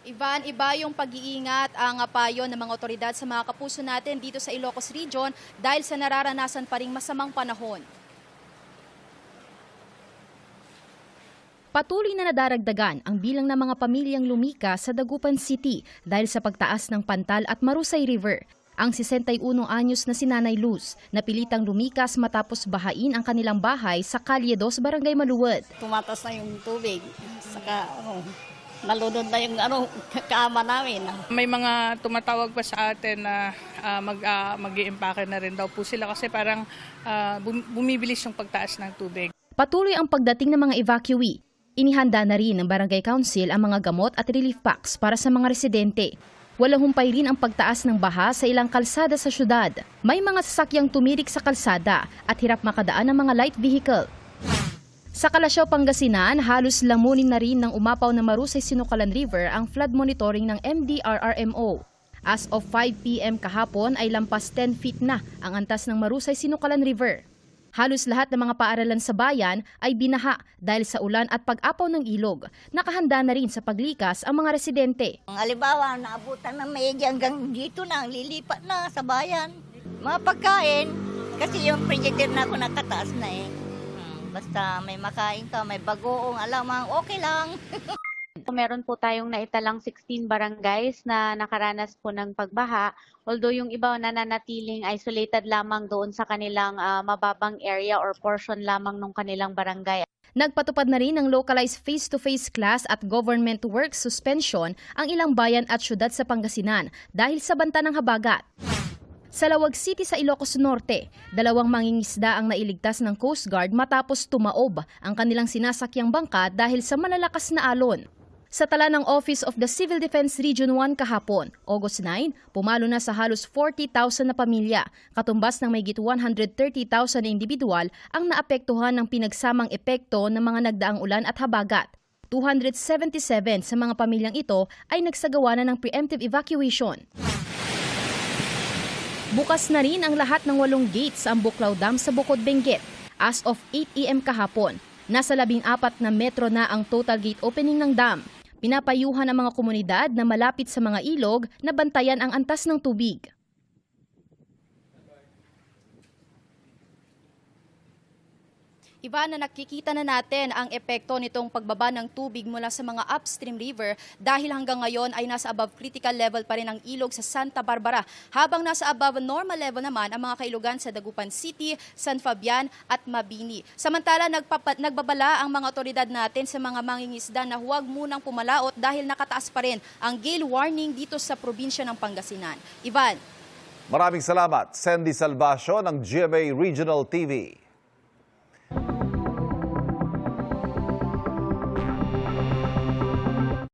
Ivan, iba yung pag-iingat ang payo ng mga otoridad sa mga kapuso natin dito sa Ilocos Region dahil sa nararanasan pa ring masamang panahon. Patuloy na nadaragdagan ang bilang ng mga pamilyang lumika sa Dagupan City dahil sa pagtaas ng Pantal at Marusay River. Ang 61 anyos na si Nanay Luz, napilitang lumikas matapos bahain ang kanilang bahay sa Kalye 2, Barangay Maluwad. Tumatas na yung tubig, saka nalunod na yung kama namin. May mga tumatawag pa sa atin na mag-i-impake na rin daw po sila kasi parang bumibilis yung pagtaas ng tubig. Patuloy ang pagdating ng mga evacuee. Inihanda na rin ng Barangay Council ang mga gamot at relief packs para sa mga residente. Walang humpay rin ang pagtaas ng baha sa ilang kalsada sa syudad. May mga sasakyang tumirik sa kalsada at hirap makadaan ng mga light vehicle. Sa Kalasyaw, Pangasinan, halos lamunin na rin ng umapaw na Marusay Sinukalan River ang flood monitoring ng MDRRMO. As of 5 p.m. kahapon ay lampas 10 feet na ang antas ng Marusay Sinukalan River. Halos lahat ng mga paaralan sa bayan ay binaha dahil sa ulan at pag-apaw ng ilog. Nakahanda na rin sa paglikas ang mga residente. Halimbawa, naabutan ng maigi hanggang dito na, lilipat na sa bayan. Mga pagkain, kasi yung frigidaire na ako nakataas na eh. Basta may makain ka, may bagoong, alamang okay lang. Meron po tayong naitalang 16 barangays na nakaranas po ng pagbaha. Although yung iba nananatiling isolated lamang doon sa kanilang mababang area or portion lamang ng kanilang barangay. Nagpatupad na rin ng localized face-to-face class at government work suspension ang ilang bayan at syudad sa Pangasinan dahil sa banta ng habagat. Sa Lawag City sa Ilocos Norte, 2 mangingisda ang nailigtas ng Coast Guard matapos tumaob ang kanilang sinasakyang bangka dahil sa malalakas na alon. Sa tala ng Office of the Civil Defense Region 1 kahapon, August 9, pumalo na sa halos 40,000 na pamilya, katumbas ng mahigit 130,000 na individual ang naapektuhan ng pinagsamang epekto ng mga nagdaang ulan at habagat. 277 sa mga pamilyang ito ay nagsagawa na ng preemptive evacuation. Bukas na rin ang lahat ng 8 gates ang Buklaw Dam sa Bukod Benguet. As of 8 a.m. kahapon, nasa 14 na metro na ang total gate opening ng dam. Pinapayuhan ang mga komunidad na malapit sa mga ilog na bantayan ang antas ng tubig. Iba na nakikita na natin ang epekto nitong pagbaba ng tubig mula sa mga upstream river dahil hanggang ngayon ay nasa above critical level pa rin ang ilog sa Santa Barbara, habang nasa above normal level naman ang mga kailugan sa Dagupan City, San Fabian at Mabini. Samantala, nagbabala ang mga otoridad natin sa mga mangingisda na huwag munang pumalaot dahil nakataas pa rin ang gale warning dito sa probinsya ng Pangasinan. Ivan. Maraming salamat, Sandy Salvacio ng GMA Regional TV.